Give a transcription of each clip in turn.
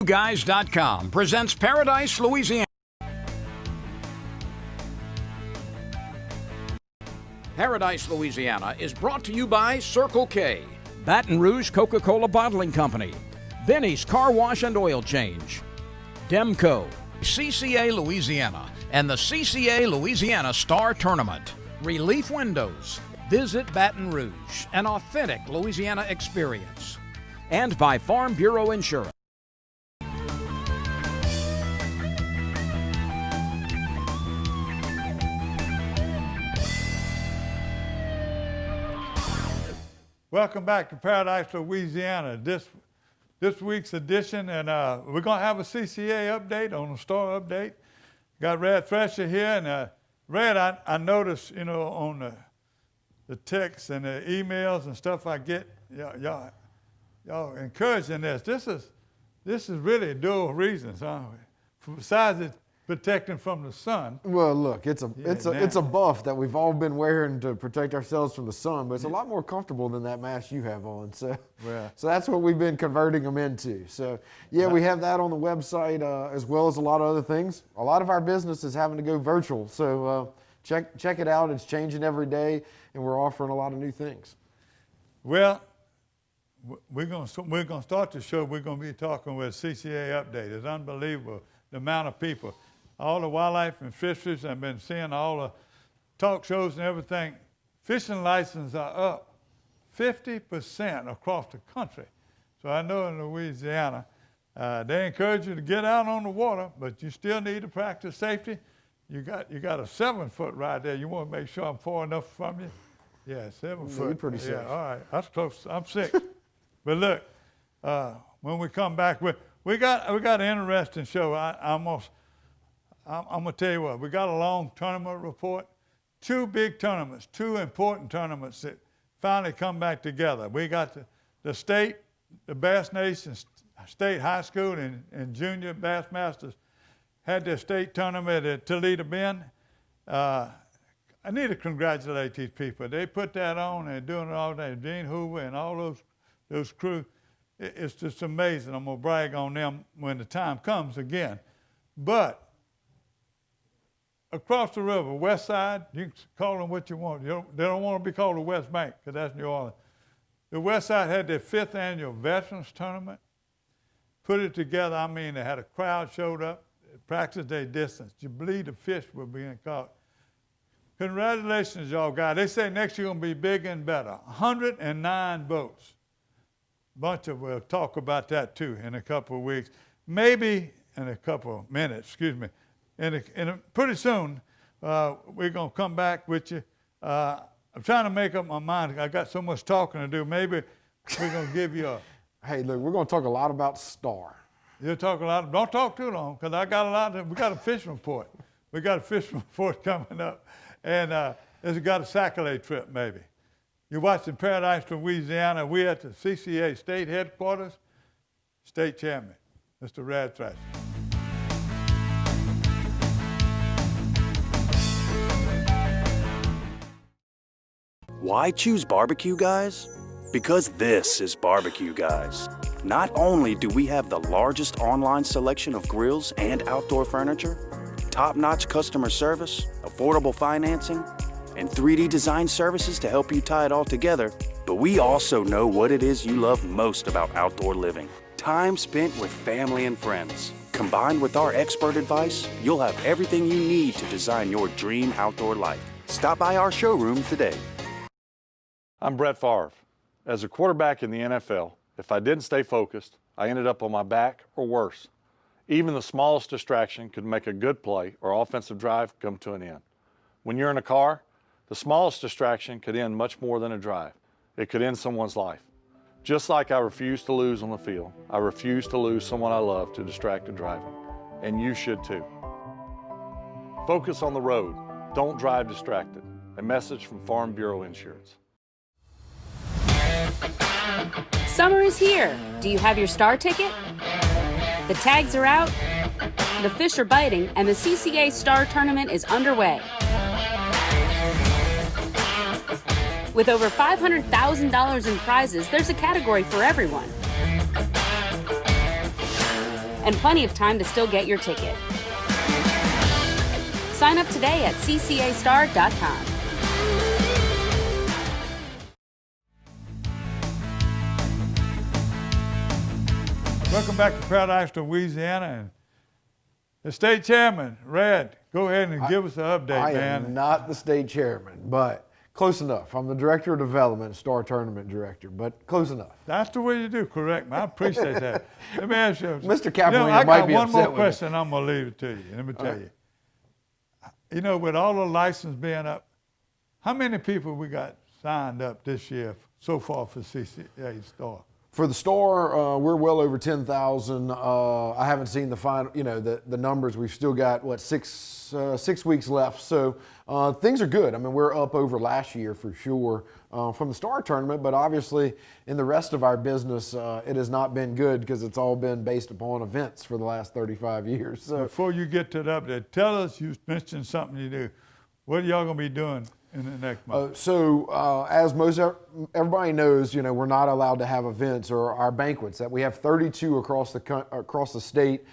Guys.com presents Paradise, Louisiana. Paradise, Louisiana is brought to you by Circle K, Baton Rouge Coca-Cola Bottling Company, Benny's Car Wash and Oil Change, Demco, CCA Louisiana, and the CCA Louisiana Star Tournament, Relief Windows, Visit Baton Rouge, an authentic Louisiana experience, and by Farm Bureau Insurance. Welcome back to Paradise, Louisiana. This week's edition, and we're going to have a CCA update on the store update. Got Red Thresher here, and Red, I noticed, you know, on the texts and the emails and stuff I get, y'all encouraging this. This is really dual reasons, huh? Besides it protecting from the sun. Well, look, it's a buff that we've all been wearing to protect ourselves from the sun, but it's a lot more comfortable than that mask you have on. So that's what we've been converting them into. So yeah, we have that on the website as well as a lot of other things. A lot of our business is having to go virtual, so check it out. It's changing every day, and we're offering a lot of new things. Well, we're gonna start the show. We're gonna be talking with CCA update. It's unbelievable the amount of people. All the wildlife and fisheries, I've been seeing all the talk shows and everything. Fishing licenses are up 50% across the country. So I know in Louisiana, they encourage you to get out on the water, but you still need to practice safety. You got a 7-foot right there. You want to make sure I'm far enough from you? Yeah, 7 foot. You're pretty safe. Yeah, all right, that's close. I'm 6. But look, when we come back, we got an interesting show. I'm going to tell you what, we got a long tournament report, 2 big tournaments, 2 important tournaments that finally come back together. We got the state, the Bass Nation State High School and Junior Bass Masters had their state tournament at Toledo Bend. I need to congratulate these people. They put that on and doing it all day. Gene Hoover and all those crew, it's just amazing. I'm going to brag on them when the time comes again. But across the river, west side, you can call them what you want. They don't want to be called the West Bank because that's New Orleans. The west side had their 5th annual Veterans Tournament. Put it together, I mean, they had a crowd showed up, practiced their distance. You believe the fish were being caught. Congratulations, y'all guys. They say next year going to be bigger and better. 109 boats. We'll talk about that too in a couple of weeks. Maybe in a couple of minutes, excuse me. Pretty soon, we're going to come back with you. I'm trying to make up my mind. I got so much talking to do. Maybe we're going to give you a... Hey, look, we're going to talk a lot about Star. You'll talk a lot. Don't talk too long, because I got a lot. We got a fishing report. We got a fishing report coming up. And it's got a Sac-A-Lay trip, maybe. You're watching Paradise, Louisiana. We're at the CCA state headquarters. State chairman, Mr. Red Thresher. Why choose Barbecue Guys? Because this is Barbecue Guys. Not only do we have the largest online selection of grills and outdoor furniture, top-notch customer service, affordable financing, and 3D design services to help you tie it all together, but we also know what it is you love most about outdoor living. Time spent with family and friends. Combined with our expert advice, you'll have everything you need to design your dream outdoor life. Stop by our showroom today. I'm Brett Favre. As a quarterback in the NFL, if I didn't stay focused, I ended up on my back or worse. Even the smallest distraction could make a good play or offensive drive come to an end. When you're in a car, the smallest distraction could end much more than a drive. It could end someone's life. Just like I refuse to lose on the field, I refuse to lose someone I love to distracted driving. And you should too. Focus on the road. Don't drive distracted. A message from Farm Bureau Insurance. Summer is here. Do you have your Star ticket? The tags are out, the fish are biting, and the CCA Star Tournament is underway. With over $500,000 in prizes, there's a category for everyone. and plenty of time to still get your ticket. Sign up today at ccastar.com. Welcome back to Paradise, Louisiana. And the state chairman, Red, go ahead and give us an update, man. I am not the state chairman, but close enough. I'm the director of development, star tournament director, but close enough. That's the way you do, correct, man. I appreciate that. Let me ask you. Mr. Capoeira might be upset with me. I got one more question. I'm going to leave it to you. Let me tell you. You know, with all the license being up, how many people we got signed up this year so far for CCA Star? For the Star, we're well over 10,000. I haven't seen the final, the numbers. We've still got, 6 weeks left. So things are good. I mean, we're up over last year for sure from the Star tournament, but obviously in the rest of our business, it has not been good because it's all been based upon events for the last 35 years. So before you get to the update, tell us, you mentioned something you do. What are y'all going to be doing in the next month? As everybody knows, we're not allowed to have events or our banquets. That we have 32 across the state.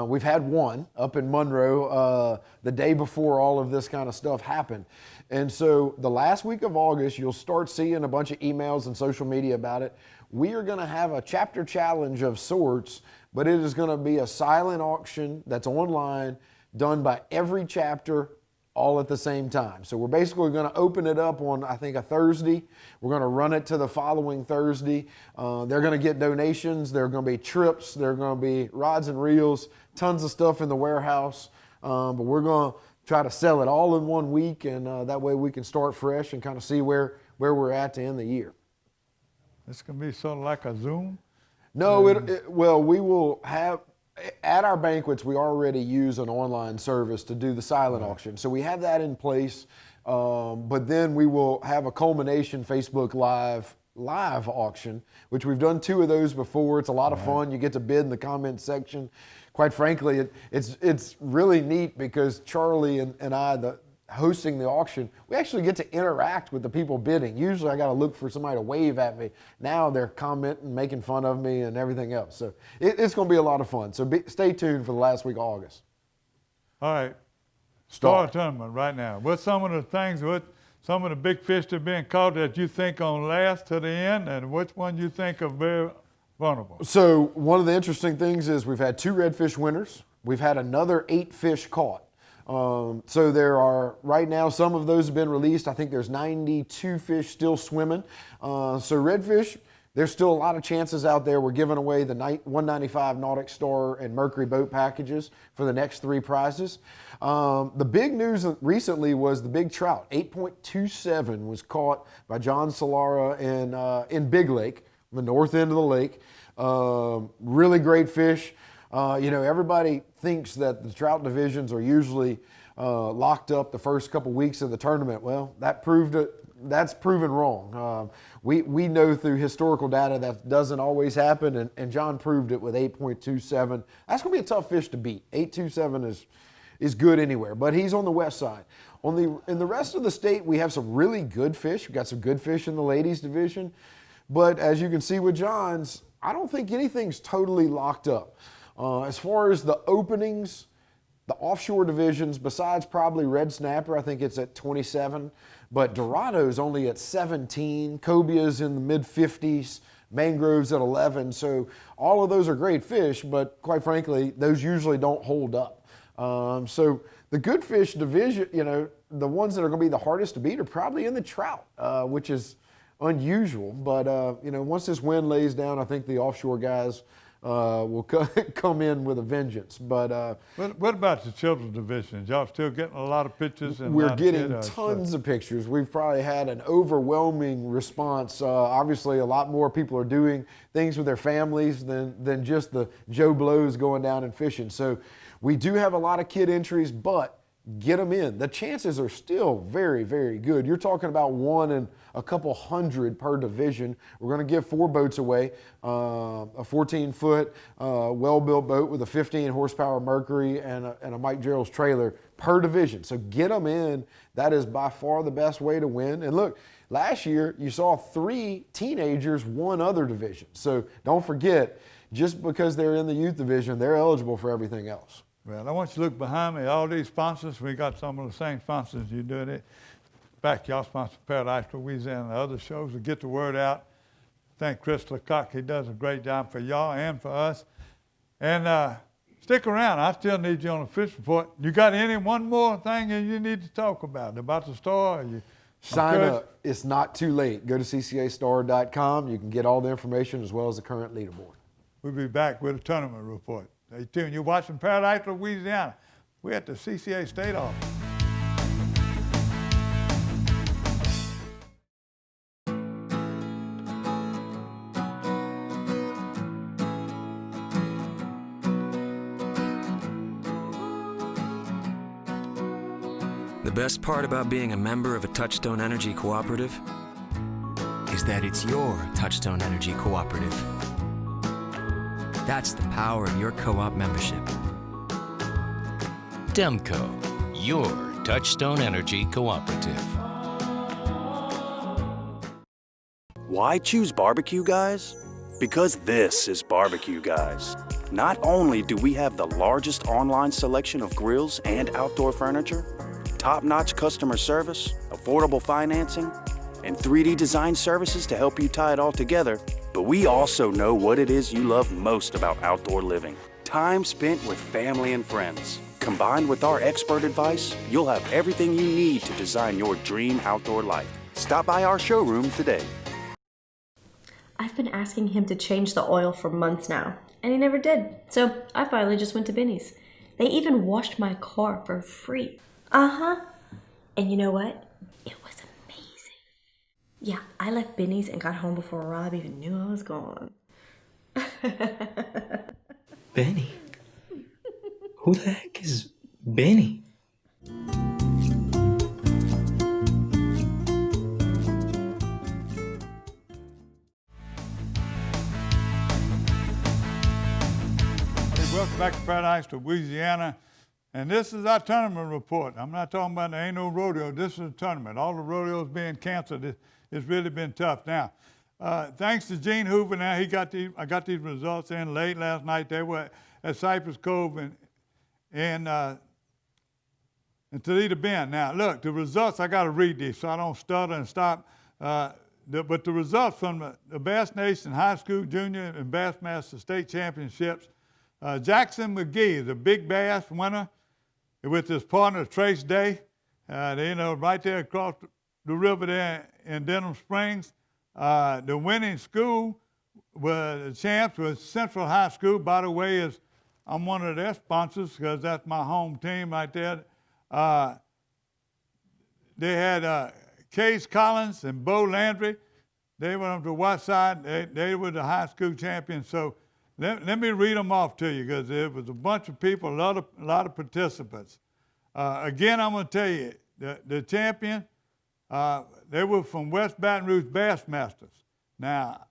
We've had one up in Monroe the day before all of this kind of stuff happened. And so the last week of August, you'll start seeing a bunch of emails and social media about it. We are going to have a chapter challenge of sorts, but it is going to be a silent auction that's online, done by every chapter, all at the same time. So we're basically going to open it up on, I think, a Thursday. We're going to run it to the following Thursday. They're going to get donations. There are going to be trips. There are going to be rods and reels, tons of stuff in the warehouse. But we're going to try to sell it all in 1 week, and that way we can start fresh and kind of see where we're at to end the year. It's going to be sort of like a Zoom? No, we will have, at our banquets, we already use an online service to do the silent auction. So we have that in place, but then we will have a culmination Facebook live auction, which we've done 2 of those before. It's a lot of fun. You get to bid in the comment section. Quite frankly, it's really neat because Charlie and I, hosting the auction, we actually get to interact with the people bidding. Usually I got to look for somebody to wave at me. Now they're commenting, making fun of me and everything else. So it's going to be a lot of fun. So stay tuned for the last week of August. All right. Star tournament right now. What's some of the things, some of the big fish that are being caught that you think on last to the end, and which one you think are very vulnerable? So one of the interesting things is we've had 2 redfish winners. We've had another 8 fish caught. So there are, right now, some of those have been released. I think there's 92 fish still swimming. So redfish, there's still a lot of chances out there. We're giving away the 195 Nautic Star and Mercury boat packages for the next 3 prizes. The big news recently was the big trout. 8.27 was caught by John Solara in Big Lake, the north end of the lake. Really great fish. Everybody thinks that the trout divisions are usually locked up the first couple weeks of the tournament. Well, that's proven wrong. We know through historical data that doesn't always happen, and John proved it with 8.27. That's going to be a tough fish to beat. 8.27 is good anywhere, but he's on the west side. In the rest of the state, we have some really good fish. We've got some good fish in the ladies division, but as you can see with John's, I don't think anything's totally locked up. As far as the openings, the offshore divisions, besides probably red snapper, I think it's at 27, but Dorado's only at 17, cobia's in the mid-50s, mangroves at 11, so all of those are great fish, but quite frankly, those usually don't hold up. So the good fish division, the ones that are going to be the hardest to beat are probably in the trout, which is unusual, but once this wind lays down, I think the offshore guys will come in with a vengeance. But what about the children's division? Y'all still getting a lot of pictures? And we're getting tons of pictures. We've probably had an overwhelming response. Obviously, a lot more people are doing things with their families than just the Joe Blows going down and fishing. So we do have a lot of kid entries, but get them in. The chances are still very, very good. You're talking about 1 in a couple hundred per division. We're going to give 4 boats away, a 14-foot well-built boat with a 15 horsepower Mercury and a Mike Gerald's trailer per division. So get them in. That is by far the best way to win. And look, last year you saw 3 teenagers won other divisions. So don't forget, just because they're in the youth division, they're eligible for everything else. Well, I want you to look behind me. All these sponsors, we got some of the same sponsors you doing it. In fact, y'all sponsor Paradise, Louisiana, and other shows to get the word out. Thank Chris Lecoq. He does a great job for y'all and for us. And stick around. I still need you on the fish report. You got one more thing that you need to talk about the store? Sign up. It's not too late. Go to ccastar.com. You can get all the information as well as the current leaderboard. We'll be back with a tournament report. Stay tuned. You're watching Paradise, Louisiana. We're at the CCA State Office. The best part about being a member of a Touchstone Energy Cooperative is that it's your Touchstone Energy Cooperative. That's the power of your co-op membership. Demco, your Touchstone Energy Cooperative. Why choose Barbecue Guys? Because this is Barbecue Guys. Not only do we have the largest online selection of grills and outdoor furniture, top-notch customer service, affordable financing, and 3D design services to help you tie it all together, but we also know what it is you love most about outdoor living. Time spent with family and friends. Combined with our expert advice, you'll have everything you need to design your dream outdoor life. Stop by our showroom today. I've been asking him to change the oil for months now, and he never did. So I finally just went to Benny's. They even washed my car for free. Uh-huh. And you know what? It was amazing. Yeah, I left Benny's and got home before Rob even knew I was gone. Benny? Who the heck is Benny? Hey, welcome back to Paradise, Louisiana. And this is our tournament report. I'm not talking about there ain't no rodeo. This is a tournament. All the rodeos being canceled, it's really been tough. Now, thanks to Gene Hoover, now I got these results in late last night. They were at Cypress Cove and Toledo Bend. Now, look, the results, I got to read these so I don't stutter and stop. But the results from the Bass Nation High School, Junior, and Bassmaster State Championships, Jackson McGee, the big bass winner, with his partner Trace Day, right there across the river there in Denham Springs. The winning school, the champs, was Central High School. By the way, I'm one of their sponsors because that's my home team right there. They had Case Collins and Bo Landry. They went up to West Side. They were the high school champions. So let me read them off to you because there was a bunch of people, a lot of participants. Again, I'm going to tell you, the champion, they were from West Baton Rouge Bassmasters. Now,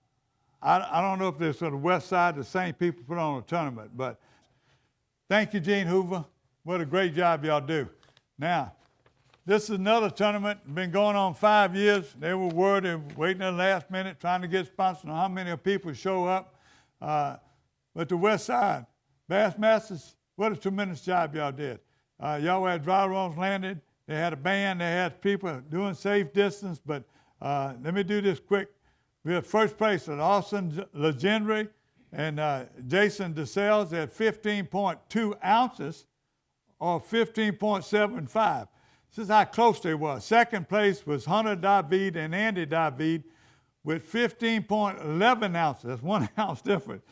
I don't know if they're sort of West Side, the same people put on a tournament, but thank you, Gene Hoover. What a great job y'all do. Now, this is another tournament, been going on 5 years. They were worried, they were waiting at the last minute, trying to get sponsors on how many people show up. But the West Side Bassmasters, what a tremendous job y'all did. Y'all had dry runs landed. They had a band. They had people doing safe distance. But let me do this quick. We had first place at Austin Legendary and Jason DeSales at 15.2 ounces or 15.75. This is how close they were. Second place was Hunter David and Andy David with 15.11 ounces. That's 1 ounce difference,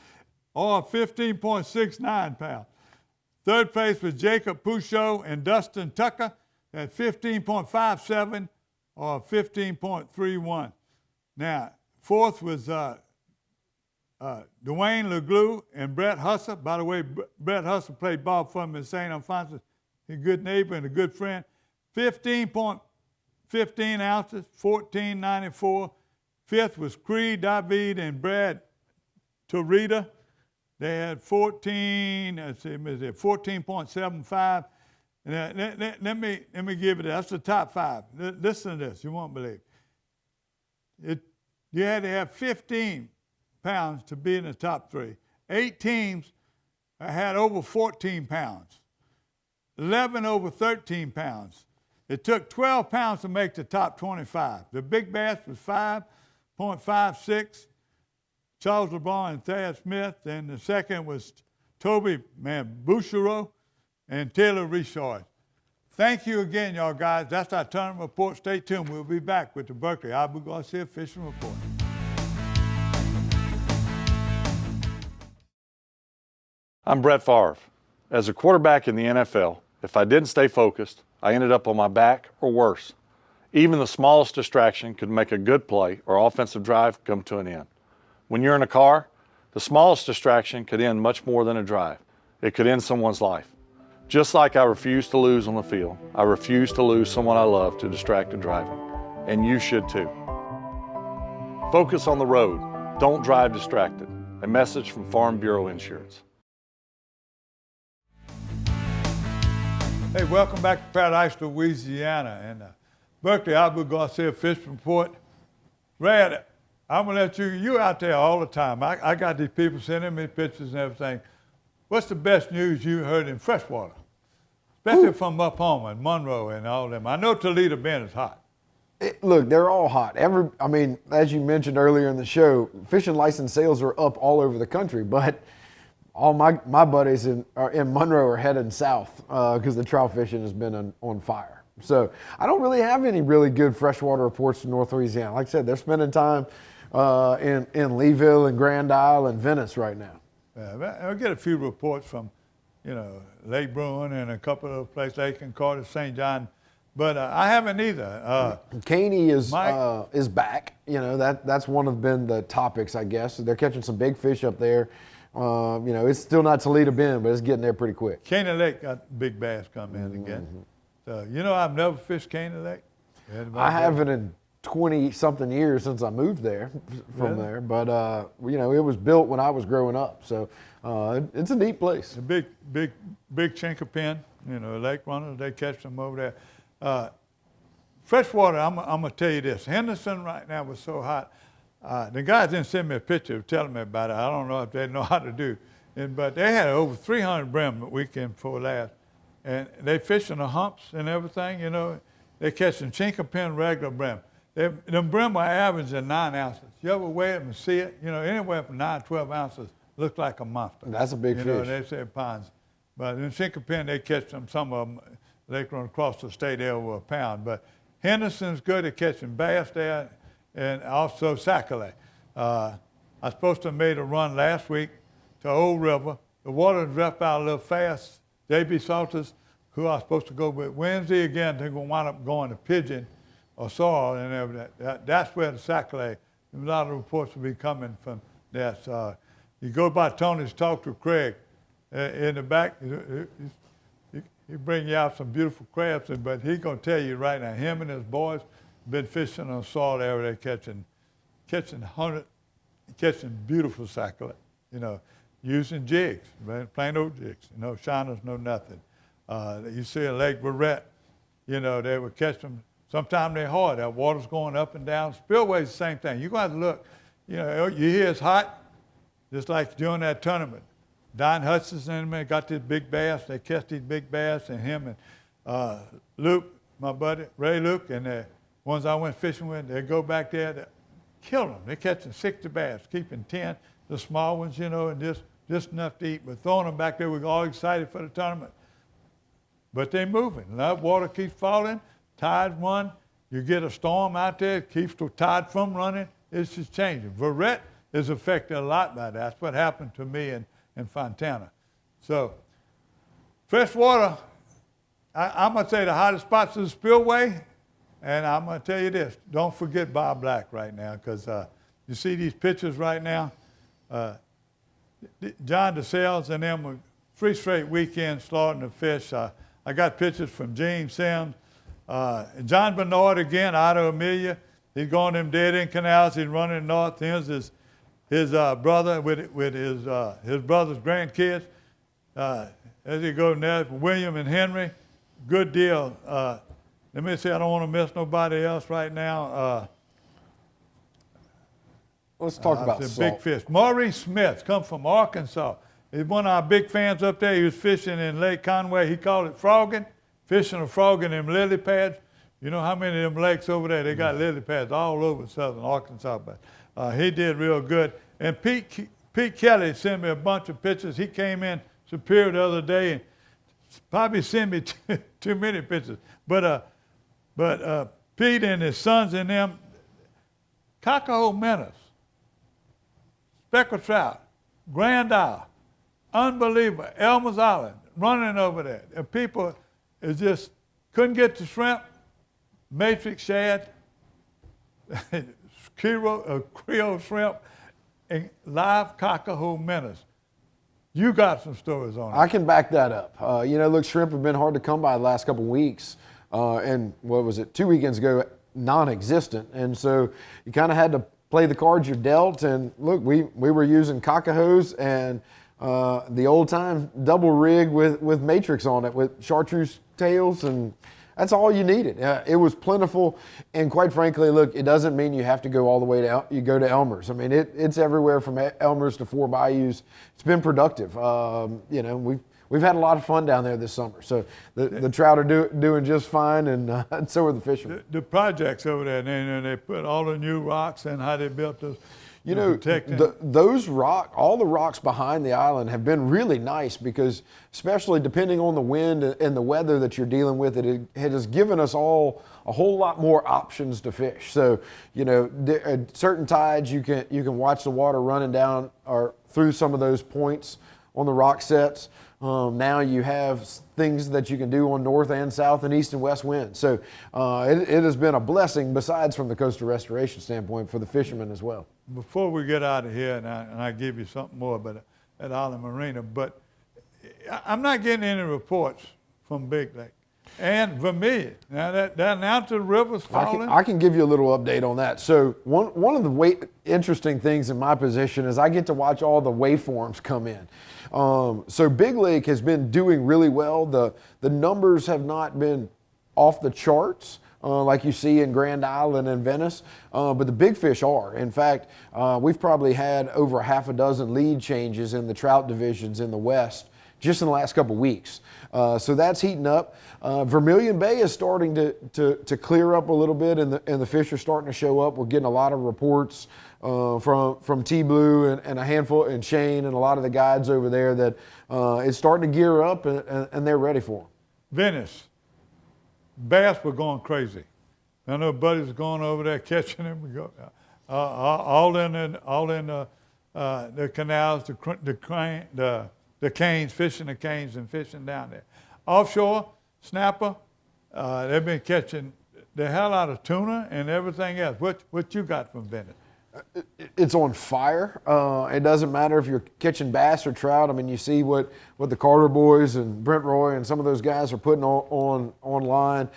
or 15.69 pounds. Third place was Jacob Pouchot and Dustin Tucker at 15.57 or 15.31. Now, fourth was Dwayne LeGlue and Brett Husser. By the way, Brett Husser played ball for me in St. Alphonsus. He's a good neighbor and a good friend. 15.15 ounces, 14.94. Fifth was Creed David and Brad Torita. They had 14.75. Let me give it. That's the top five. Listen to this. You won't believe it. You had to have 15 pounds to be in the top three. 8 teams had over 14 pounds, 11 over 13 pounds. It took 12 pounds to make the top 25. The big bass was 5.56, Charles LeBron and Thad Smith, and the second was Toby Bouchereau and Taylor Richard. Thank you again, y'all guys. That's our tournament report. Stay tuned. We'll be back with the Berkeley Abu Garcia Fishing Report. I'm Brett Favre. As a quarterback in the NFL, if I didn't stay focused, I ended up on my back or worse. Even the smallest distraction could make a good play or offensive drive come to an end. When you're in a car, the smallest distraction could end much more than a drive. It could end someone's life. Just like I refuse to lose on the field, I refuse to lose someone I love to distracted driving. And you should too. Focus on the road. Don't drive distracted. A message from Farm Bureau Insurance. Hey, welcome back to Paradise, Louisiana, and Berkeley Abu Garcia Fishing Report. Brad, I'm gonna let you out there all the time. I got these people sending me pictures and everything. What's the best news you heard in freshwater? Especially from up home in Monroe and all them. I know Toledo Bend is hot. Look, they're all hot. I mean, as you mentioned earlier in the show, fishing license sales are up all over the country, but all my buddies in Monroe are heading south because the trout fishing has been on fire. So I don't really have any really good freshwater reports from North Louisiana. Like I said, they're spending time in Leeville and Grand Isle and Venice right now. Yeah, I'll get a few reports from, Lake Bruin and a couple of places, Lake and Carter, St. John, but I haven't either. Caney is back. That's been the topics, I guess. They're catching some big fish up there. It's still not Toledo Bend, but it's getting there pretty quick. Caney Lake got big bass come in again. So, I've never fished Caney Lake. I haven't in 20-something years since I moved there from there. But, it was built when I was growing up. So it's a neat place. A big chinker lake runners, they catch them over there. Freshwater, I'm going to tell you this. Henderson right now was so hot. The guys didn't send me a picture telling me about it. I don't know if they know how to do. But they had over 300 brim the weekend before last. And they fishing the humps and everything, They catching chinker regular brim. Them brim are averaging 9 ounces. You ever weigh them and see it? Anywhere from 9 to 12 ounces looks like a monster. That's a big fish. They say pounds. But in chinker they catch them, some of them, they run across the state there over a pound. But Henderson's good at catching bass there and also sac-a-lait. I was supposed to have made a run last week to Old River. The water dropped out a little fast. J.B. Salters, who I was supposed to go with Wednesday again, they're going to wind up going to Pigeon or Sorrel and everything. That's where the sac-a-lait, a lot of reports will be coming from that. You go by Tony's, talk to Craig in the back. He bring you out some beautiful crabs, but he's going to tell you right now, him and his boys been fishing on Sorrel area, catching beautiful sac-a-lait, using jigs, plain old jigs, no shiners, no nothing. You see a Lake Barrett, they would catch them. Sometimes they're hard. That water's going up and down. Spillway's the same thing. You're going to have to look. You hear it's hot, just like during that tournament. Don Hutchins and them got this big bass. They catch these big bass, and him and Luke, my buddy, Ray Luke, and the ones I went fishing with, they go back there to kill them. They're catching 60 bass, keeping 10, the small ones, and just enough to eat. But throwing them back there, we're all excited for the tournament. But they're moving. That water keeps falling, tide run. You get a storm out there, it keeps the tide from running. It's just changing. Verret is affected a lot by that. That's what happened to me in Fontana. So, freshwater, I'm going to say the hottest spots is the spillway. And I'm going to tell you this, don't forget Bob Black right now, because you see these pictures right now. John DeSales and them were 3 straight weekends slaughtering the fish. I got pictures from Gene Sims. John Bernard again, out of Amelia. He's going them dead-end canals. He's running north. Here's his brother with his brother's grandkids. As he goes there, William and Henry, good deal. Let me see, I don't want to miss nobody else right now. Let's talk about the salt. big fish. Maurice Smith come from Arkansas. He's one of our big fans up there. He was fishing in Lake Conway. He called it frogging, fishing a frog in them lily pads. You know how many of them lakes over there, they got lily pads all over southern Arkansas. But he did real good. And Pete Kelly sent me a bunch of pictures. He came in Superior the other day and probably sent me too many pictures. But Pete and his sons and them, cockahoe minnows, speckled trout, Grand Isle, unbelievable. Elmer's Island, running over there. And people just couldn't get the shrimp, matrix shad, Creole shrimp, and live cockahoe minnows. You got some stories on it. I can back that up. Look, shrimp have been hard to come by the last couple of weeks. And what was it, 2 weekends ago, non-existent. And so you kind of had to play the cards you're dealt. And look, we were using cockahoes and the old time double rig with matrix on it with chartreuse tails, and that's all you needed. It was plentiful, and quite frankly, look, it doesn't mean you have to go all the way to you go to Elmer's. I mean, it's everywhere from Elmer's to Four Bayous. It's been productive. We've had a lot of fun down there this summer. So the trout are doing just fine, and so are the fishermen. The projects over there, they put all the new rocks and how they built those. Those all the rocks behind the island have been really nice because, especially depending on the wind and the weather that you're dealing with, it has given us all a whole lot more options to fish. So, at certain tides you can watch the water running down or through some of those points on the rock sets. Now you have things that you can do on north and south and east and west winds. So it has been a blessing, besides from the coastal restoration standpoint, for the fishermen as well. Before we get out of here, and I give you something more about at Island Marina, but I'm not getting any reports from Big Lake and Vermilion. Now that now the river's falling. I can give you a little update on that. So one of the interesting things in my position is I get to watch all the waveforms come in. So Big Lake has been doing really well. The numbers have not been off the charts like you see in Grand Island and Venice, but the big fish are. In fact, we've probably had over half a dozen lead changes in the trout divisions in the West just in the last couple of weeks. So that's heating up. Vermilion Bay is starting to clear up a little bit, and the fish are starting to show up. We're getting a lot of reports from T-Blue and a handful, and Shane and a lot of the guides over there that it's starting to gear up, and they're ready for them. Venice, bass were going crazy. I know buddies going over there catching them. We go all in the canals, the canes, fishing the canes and fishing down there. Offshore, snapper, they've been catching the hell out of tuna and everything else. What you got from Venice? It's on fire. It doesn't matter if you're catching bass or trout. I mean, you see what the Carter boys and Brent Roy and some of those guys are putting online.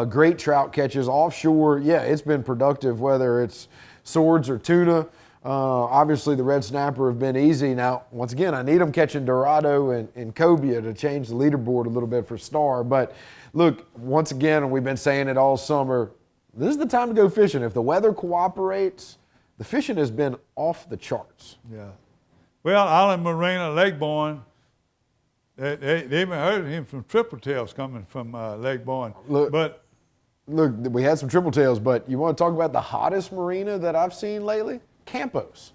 Great trout catches offshore. Yeah, it's been productive, whether it's swords or tuna. Obviously, the red snapper have been easy. Now, once again, I need them catching Dorado and cobia to change the leaderboard a little bit for star. But look, once again, and we've been saying it all summer, this is the time to go fishing. If the weather cooperates, the fishing has been off the charts. Yeah. Well, Island Marina, Lake Bourne, they even heard him from Triple Tails coming from Lake Bourne. Look, we had some Triple Tails, but you want to talk about the hottest marina that I've seen lately? Campos.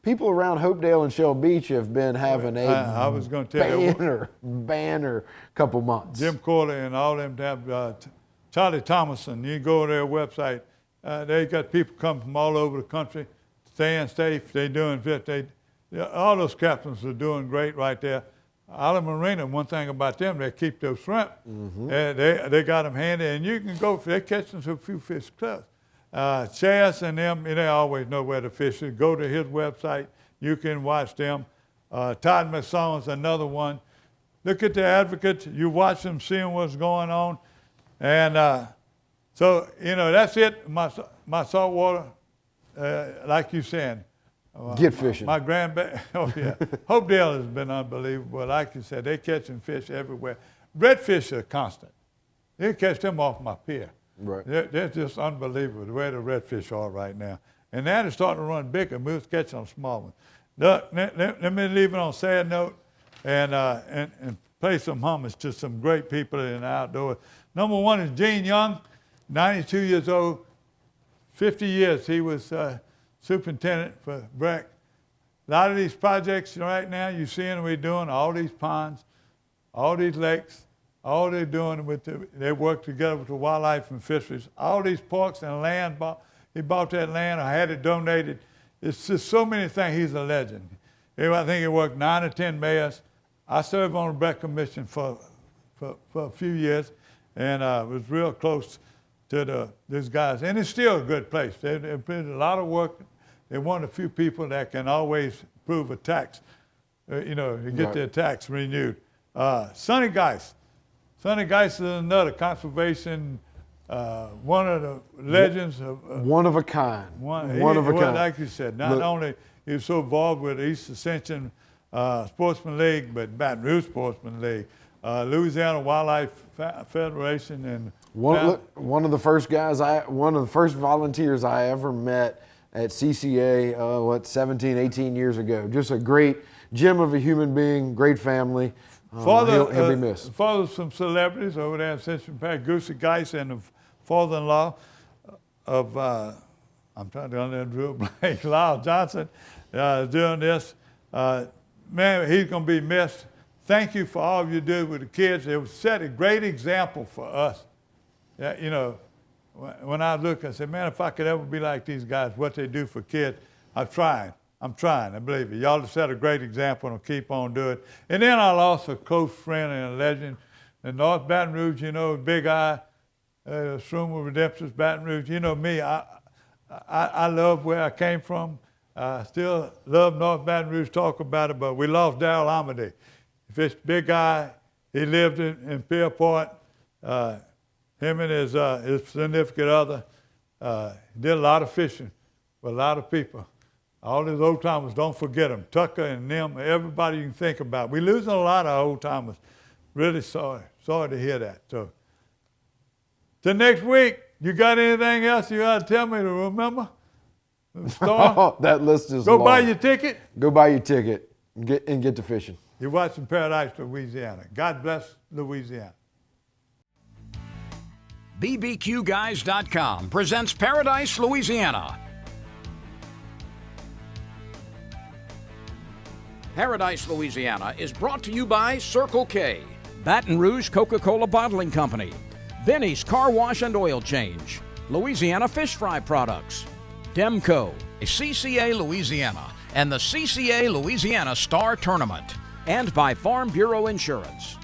People around Hopedale and Shell Beach have been having I was going to tell you, banner couple months. Jim Corley and all them have Charlie Thomason. You go to their website. They got people come from all over the country, staying safe. They doing fit. All those captains are doing great right there. Island Marina, one thing about them, they keep those shrimp. Mm-hmm. They got them handy, and you can go. They're catching a few fish close. Chaz and them, they always know where to fish. Go to his website. You can watch them. Todd Masson's another one. Look at the Advocate. You watch them, seeing what's going on, and. So, that's it. My saltwater, like you said. Get fishing. My Hopedale has been unbelievable. Like you said, they're catching fish everywhere. Redfish are constant. You catch them off my pier. Right. They're just unbelievable the way the redfish are right now. And now they're starting to run bigger. We was catching them small ones. Look, let me leave it on a sad note and pay some homage to some great people in the outdoors. Number one is Gene Young, 92 years old, 50 years he was superintendent for BREC. A lot of these projects right now, you're seeing we're doing all these ponds, all these lakes, all they're doing they work together with the wildlife and fisheries. All these parks and land, he bought that land or had it donated. It's just so many things. He's a legend. I think he worked 9 or 10 mayors. I served on the BREC commission for a few years, and was real close to these guys. And it's still a good place. They put a lot of work. They're one of the few people that can always prove a tax, to get their tax renewed. Sonny Geist. Sonny Geist is another conservation, one of the legends of one of a kind. One of a kind. Like you said, not only he was so involved with the East Ascension Sportsman League, but Baton Rouge Sportsman League, Louisiana Wildlife Federation, and one of the first volunteers I ever met at CCA, 17, 18 years ago. Just a great gem of a human being, great family. He'll be missed. Father of some celebrities over there in Central Park, Goosey Geist, and the father-in-law of, I'm trying to remember, Blake Lyle Johnson, doing this. Man, he's going to be missed. Thank you for all you do with the kids. It set a great example for us. When I look, I say, man, if I could ever be like these guys, what they do for kids, I'm trying, I believe it. Y'all have set a great example and I'll keep on doing it. And then I lost a close friend and a legend in North Baton Rouge, Big Eye, Shroomer Redemption's Baton Rouge. You know me, I love where I came from. I still love North Baton Rouge, talk about it, but we lost Darrell Amity. If it's Big Eye, he lived in Pierpont. Him and his significant other did a lot of fishing with a lot of people. All these old timers, don't forget them. Tucker and them, everybody you can think about. We're losing a lot of old timers. Really sorry to hear that. So, till next week, you got anything else you got to tell me to remember? That list is Go long. buy your ticket. Go buy your ticket and get to fishing. You're watching Paradise, Louisiana. God bless Louisiana. BBQGuys.com presents Paradise, Louisiana. Paradise, Louisiana is brought to you by Circle K, Baton Rouge Coca-Cola Bottling Company, Benny's Car Wash and Oil Change, Louisiana Fish Fry Products, Demco, CCA Louisiana, and the CCA Louisiana Star Tournament, and by Farm Bureau Insurance.